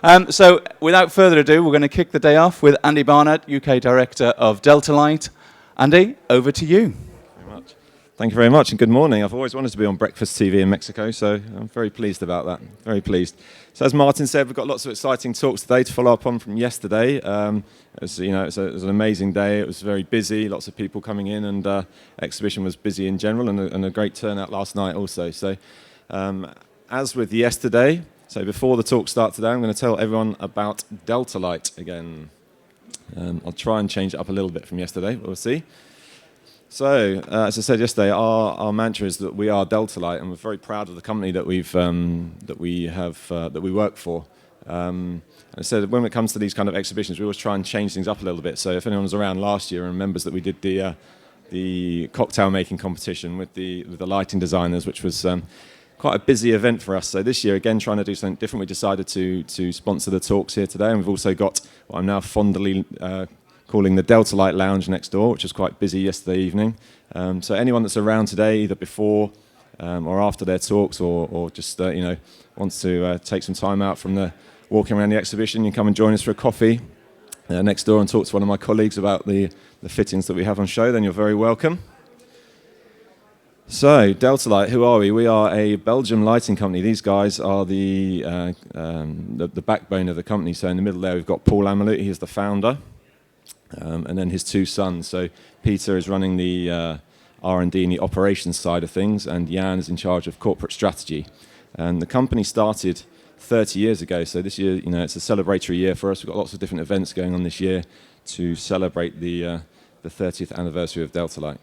So without further ado, we're going to kick the day off with Andy Barnett, UK Director of Deltalight. Andy, over to you. Thank you very much, and good morning. I've always wanted to be on breakfast TV in Mexico, so I'm very pleased about that. Very pleased. So as Martin said, we've got lots of exciting talks today to follow up on from yesterday. It was an amazing day. It was very busy, lots of people coming in, and exhibition was busy in general, and a great turnout last night also. So as with yesterday, so before the talk starts today, I'm going to tell everyone about Deltalight again. I'll try and change it up a little bit from yesterday, but we'll see. So, as I said yesterday, our mantra is that we are Deltalight, and we're very proud of the company that we work for. I said when it comes to these kind of exhibitions, we always try and change things up a little bit. So, if anyone was around last year and remembers that we did the cocktail making competition with the lighting designers, which was quite a busy event for us. So this year, again, trying to do something different, we decided to sponsor the talks here today, and we've also got what I'm now fondly calling the Deltalight Lounge next door, which was quite busy yesterday evening. So anyone that's around today, either before or after their talks, or just wants to take some time out from the walking around the exhibition, you can come and join us for a coffee next door and talk to one of my colleagues about the fittings that we have on show. Then you're very welcome. So Deltalight, who are we? We are a Belgian lighting company. These guys are the backbone of the company. So in the middle there, we've got Paul Amelut. He is the founder. And then his two sons. So Peter is running the R&D and the operations side of things, and Jan is in charge of corporate strategy. And the company started 30 years ago, so this year, it's a celebratory year for us. We've got lots of different events going on this year to celebrate the 30th anniversary of Deltalight.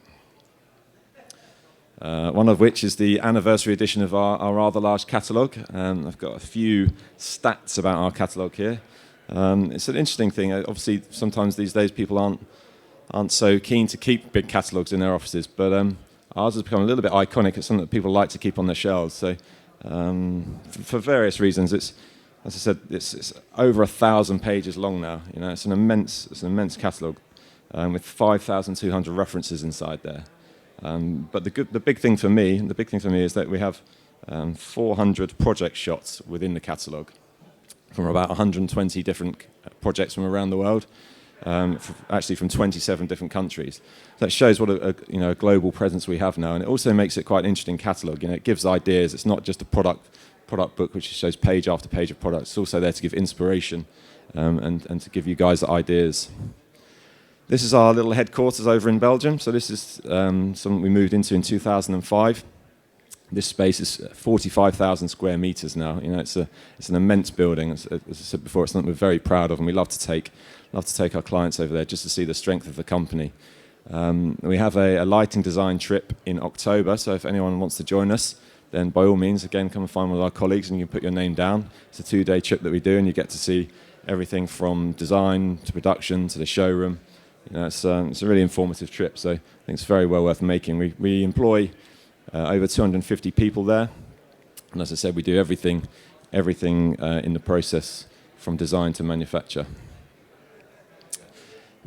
One of which is the anniversary edition of our rather large catalogue. I've got a few stats about our catalogue here. It's an interesting thing. Obviously, sometimes these days people aren't so keen to keep big catalogues in their offices, but ours has become a little bit iconic. It's something that people like to keep on their shelves. So, for various reasons, as I said, it's over 1,000 pages long now. It's an immense catalogue with 5,200 references inside there. But the big thing for me is that we have 400 project shots within the catalogue, from about 120 different projects from around the world, actually from 27 different countries. So that shows what a global presence we have now, and it also makes it quite an interesting catalogue. It gives ideas. It's not just a product book which shows page after page of products. It's also there to give inspiration and to give you guys ideas. This is our little headquarters over in Belgium. So this is something we moved into in 2005. This space is 45,000 square meters now. It's an immense building. As I said before, it's something we're very proud of, and we love to take our clients over there just to see the strength of the company. We have a lighting design trip in October, so if anyone wants to join us, then by all means, again, come and find one of our colleagues, and you can put your name down. It's a 2-day trip that we do, and you get to see everything from design to production to the showroom. It's a really informative trip, so I think it's very well worth making. We employ over 250 people there, and as I said, we do everything in the process from design to manufacture.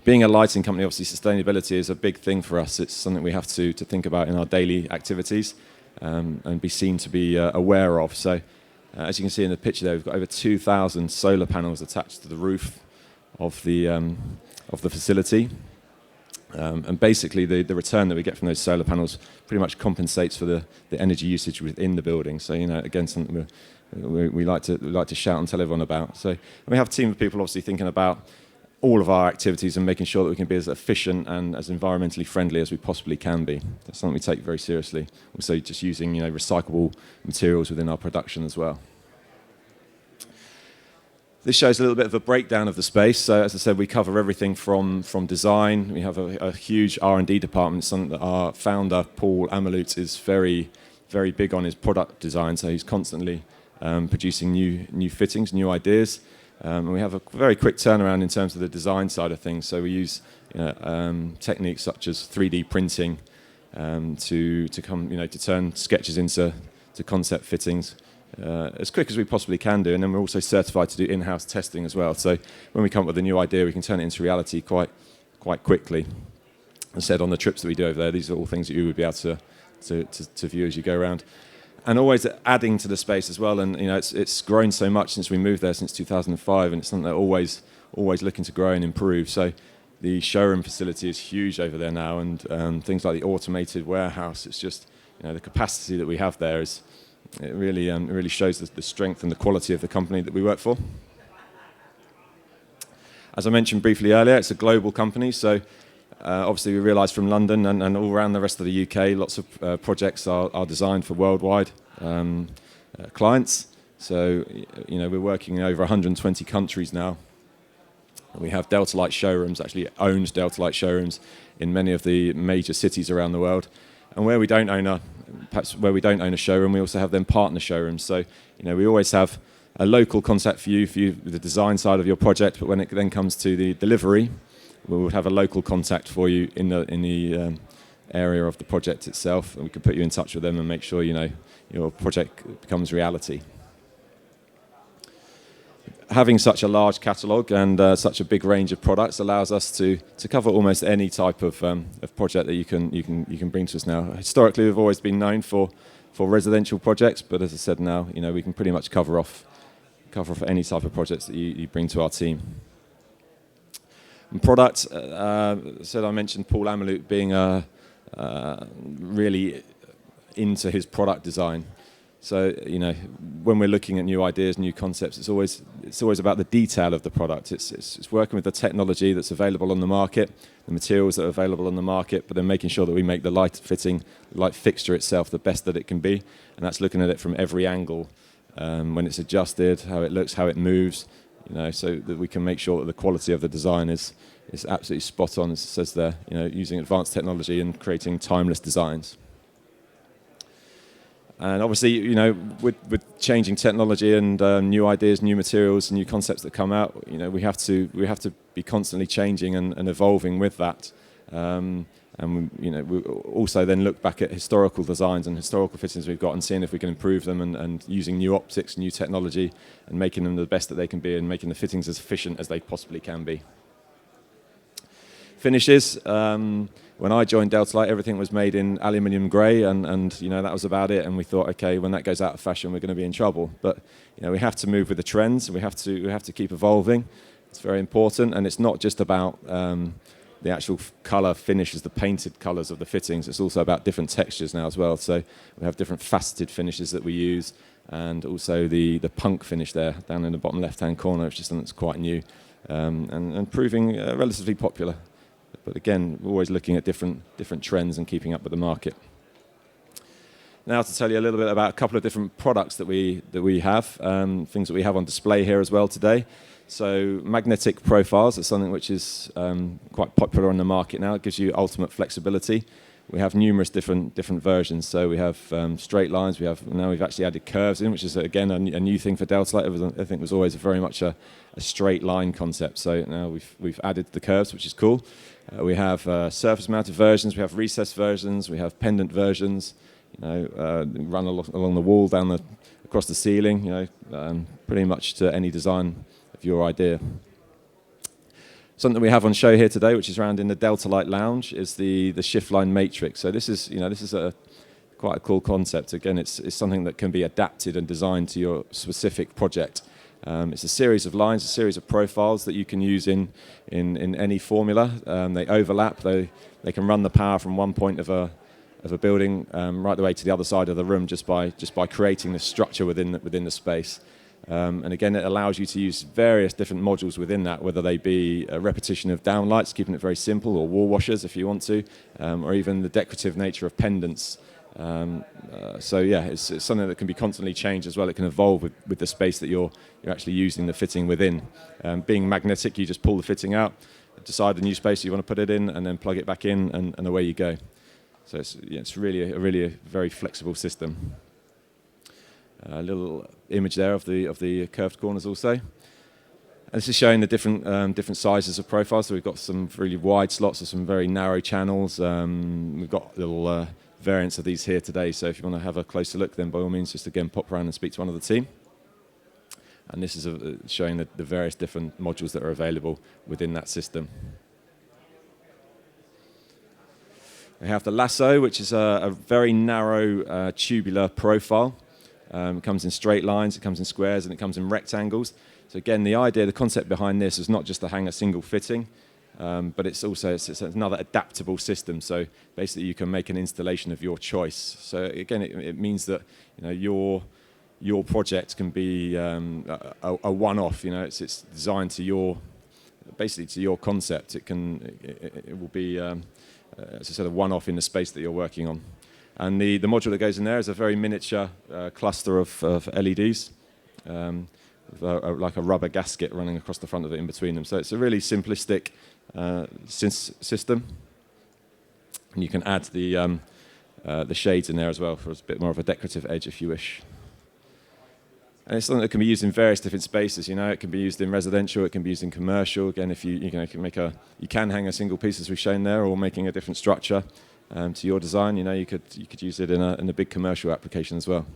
Being a lighting company, obviously sustainability is a big thing for us. It's something we have to think about in our daily activities and be seen to be aware of. So as you can see in the picture there, we've got over 2,000 solar panels attached to the roof of the facility. And basically, the return that we get from those solar panels pretty much compensates for the energy usage within the building. So, again, something we like to shout and tell everyone about. So we have a team of people obviously thinking about all of our activities and making sure that we can be as efficient and as environmentally friendly as we possibly can be. That's something we take very seriously. Also, just using recyclable materials within our production as well. This shows a little bit of a breakdown of the space. So as I said, we cover everything from design. We have a huge R&D department, something that our founder, Paul Amelut, is very, very big on his product design. So he's constantly producing new fittings, new ideas. And we have a very quick turnaround in terms of the design side of things. So we use techniques such as 3D printing to turn sketches into concept fittings. As quick as we possibly can do, and then we're also certified to do in-house testing as well. So when we come up with a new idea, we can turn it into reality quite quickly. As I said, on the trips that we do over there, these are all things that you would be able to view as you go around. and always adding to the space as well. And it's grown so much since we moved there since 2005, and it's something that always looking to grow and improve. So the showroom facility is huge over there now, and things like the automated warehouse. It's just the capacity that we have there is it really shows the strength and the quality of the company that we work for. As I mentioned briefly earlier, it's a global company, so obviously we realise from London and all around the rest of the UK, lots of projects are designed for worldwide clients. So we're working in over 120 countries now. We have Deltalight showrooms, actually owned Deltalight showrooms in many of the major cities around the world. And where we don't own a showroom, we also have then partner showrooms. So we always have a local contact for you, the design side of your project, but when it then comes to the delivery, we would have a local contact for you in the area of the project itself, and we can put you in touch with them and make sure your project becomes reality. Having such a large catalogue and such a big range of products allows us to cover almost any type of project that you can bring to us now. Historically, we've always been known for residential projects, but as I said, now we can pretty much cover off any type of projects that you bring to our team. And product, I mentioned Paul Amelut being really into his product design. So when we're looking at new ideas, new concepts, it's always about the detail of the product. It's working with the technology that's available on the market, the materials that are available on the market, but then making sure that we make the light fixture itself the best that it can be, and that's looking at it from every angle, when it's adjusted, how it looks, how it moves, so that we can make sure that the quality of the design is absolutely spot on, as it says there, using advanced technology and creating timeless designs. And obviously, with changing technology and new ideas, new materials, new concepts that come out, we have to be constantly changing and evolving with that. And we also then look back at historical designs and historical fittings we've got and seeing if we can improve them and using new optics, new technology, and making them the best that they can be and making the fittings as efficient as they possibly can be. Finishes. When I joined Deltalight, everything was made in aluminium grey, and that was about it. And we thought, okay, when that goes out of fashion, we're going to be in trouble. But we have to move with the trends. We have to keep evolving. It's very important, and it's not just about the actual colour finishes, the painted colours of the fittings. It's also about different textures now as well. So we have different faceted finishes that we use, and also the punk finish there down in the bottom left-hand corner, which is something that's quite new and proving relatively popular. But again, we're always looking at different trends and keeping up with the market. Now to tell you a little bit about a couple of different products that we have, things that we have on display here as well today. So magnetic profiles are something which is quite popular on the market now. It gives you ultimate flexibility. We have numerous different versions. So we have straight lines. We've actually added curves in, which is again a new thing for Deltalight. I think it was always very much a straight line concept. So now we've added the curves, which is cool. We have surface-mounted versions. We have recessed versions. We have pendant versions. Run along the wall, across the ceiling. Pretty much to any design of your idea. Something we have on show here today, which is around in the Deltalight Lounge, is the SHIFTLINE Matrix. So this is quite a cool concept. Again, it's something that can be adapted and designed to your specific project. It's a series of lines, a series of profiles that you can use in any formula. They overlap. They can run the power from one point of a building right the way to the other side of the room just by creating the structure within the space. And again, it allows you to use various different modules within that, whether they be a repetition of downlights, keeping it very simple, or wall washers if you want to, or even the decorative nature of pendants. It's something that can be constantly changed as well. It can evolve with the space that you're actually using the fitting within. Being magnetic, you just pull the fitting out, decide the new space you want to put it in, and then plug it back in, and away you go. So it's really a very flexible system. A little image there of the curved corners also. And this is showing the different sizes of profiles. So we've got some really wide slots or some very narrow channels. We've got little variants of these here today. So if you want to have a closer look, then by all means, just again pop around and speak to one of the team. And this is showing the various different modules that are available within that system. We have the lasso, which is a very narrow tubular profile. It comes in straight lines, it comes in squares, and it comes in rectangles. So again, the idea, the concept behind this is not just to hang a single fitting, but it's also it's another adaptable system. So basically, you can make an installation of your choice. So again, it means that your project can be a one-off. It's designed to basically to your concept. It will be, as I said, a one-off in the space that you're working on. And the module that goes in there is a very miniature cluster of LEDs, with like a rubber gasket running across the front of it in between them. So it's a really simplistic system. And you can add the shades in there as well for a bit more of a decorative edge if you wish. And it's something that can be used in various different spaces. It can be used in residential, it can be used in commercial. Again, if you can hang a single piece as we've shown there, or making a different structure to your design. You could use it in a big commercial application as well.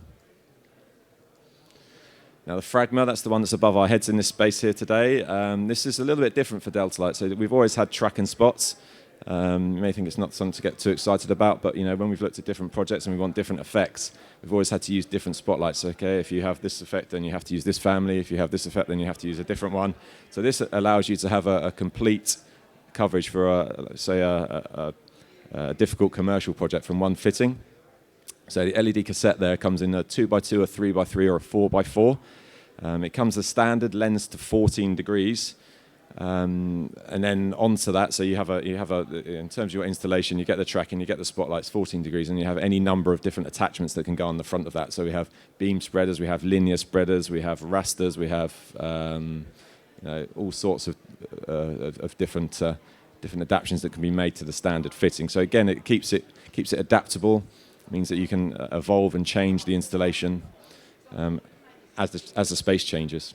Now the Fragma, that's the one that's above our heads in this space here today. This is a little bit different for Deltalight. So we've always had track and spots. You may think it's not something to get too excited about, but when we've looked at different projects and we want different effects, we've always had to use different spotlights. Okay, if you have this effect, then you have to use this family. If you have this effect, then you have to use a different one. So this allows you to have a complete coverage for, say, a difficult commercial project from one fitting. So the LED cassette there comes in a 2x2, a 3x3, or a 4x4. It comes as standard, lens to 14 degrees. And then onto that, so you have in terms of your installation, you get the tracking, you get the spotlights 14 degrees, and you have any number of different attachments that can go on the front of that. So we have beam spreaders, we have linear spreaders, we have rasters, we have all sorts of different adaptations that can be made to the standard fitting. So again, it keeps it adaptable. It means that you can evolve and change the installation as the space changes.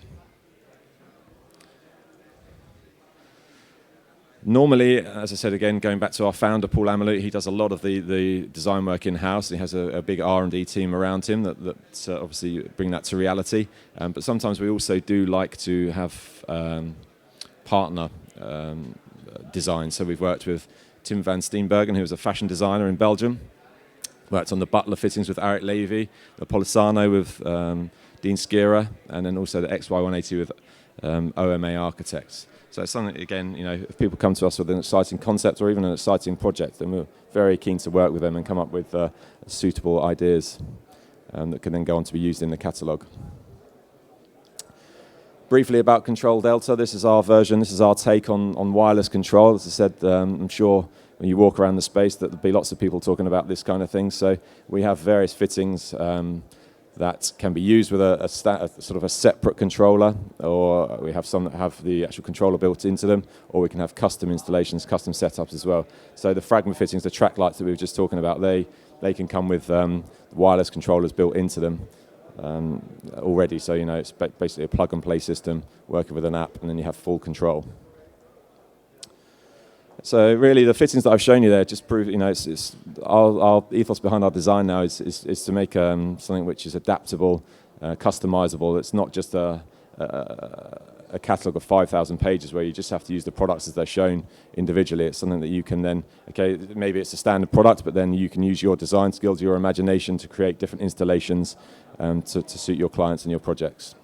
Normally, as I said again, going back to our founder, Paul Amelut, he does a lot of the design work in-house. He has a big R&D team around him that obviously bring that to reality. But sometimes we also do like to have partner design. So we've worked with Tim van Steenbergen, who was a fashion designer in Belgium. Worked on the Butler fittings with Eric Levy, the Polisano with Dean Skira, and then also the XY180 with OMA Architects. So it's something, again, if people come to us with an exciting concept or even an exciting project, then we're very keen to work with them and come up with suitable ideas that can then go on to be used in the catalogue. Briefly about Control Delta, this is our version, this is our take on wireless control. As I said, I'm sure when you walk around the space that there'll be lots of people talking about this kind of thing. So we have various fittings that can be used with a sort of a separate controller, or we have some that have the actual controller built into them, or we can have custom installations, custom setups as well. So the Fragma fittings, the track lights that we were just talking about, they can come with wireless controllers built into them already. So it's basically a plug and play system working with an app, and then you have full control. So really, the fittings that I've shown you there just prove, it's our ethos behind our design now is to make something which is adaptable, customizable. It's not just a catalogue of 5,000 pages where you just have to use the products as they're shown individually. It's something that you can then, maybe it's a standard product, but then you can use your design skills, your imagination to create different installations to suit your clients and your projects.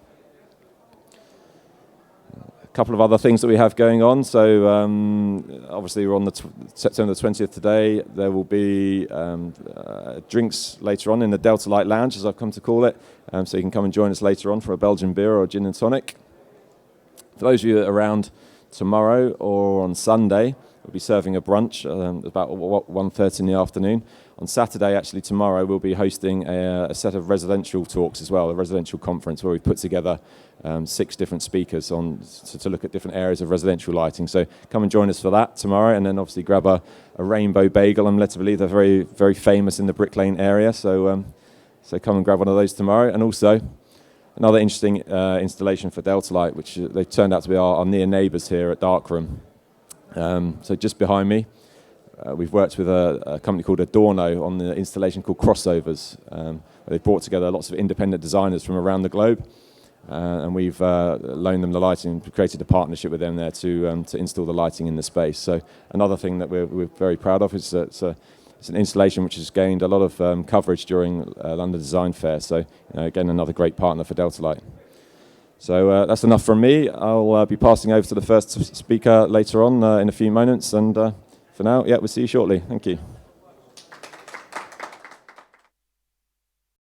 Couple of other things that we have going on. So obviously we're on September the 20th today. There will be drinks later on in the Deltalight Lounge, as I've come to call it. So you can come and join us later on for a Belgian beer or a gin and tonic. For those of you that are around tomorrow or on Sunday, we'll be serving a brunch about 1:30 in the afternoon. On Saturday, actually tomorrow, we'll be hosting a set of residential talks as well, a residential conference where we've put together 6 different speakers to look at different areas of residential lighting. So come and join us for that tomorrow, and then obviously grab a rainbow bagel. I'm led to believe they're very, very famous in the Brick Lane area, so come and grab one of those tomorrow. And also another interesting installation for Deltalight, which they turned out to be our near neighbours here at Darkroom. So just behind me, we've worked with a company called Adorno on the installation called Crossovers. Where they've brought together lots of independent designers from around the globe, and we've loaned them the lighting, created a partnership with them there to install the lighting in the space. So another thing that we're very proud of is it's a it's an installation which has gained a lot of coverage during London Design Fair. So again, another great partner for Deltalight. So that's enough from me. I'll be passing over to the first speaker later on in a few moments. And for now, yeah, we'll see you shortly. Thank you.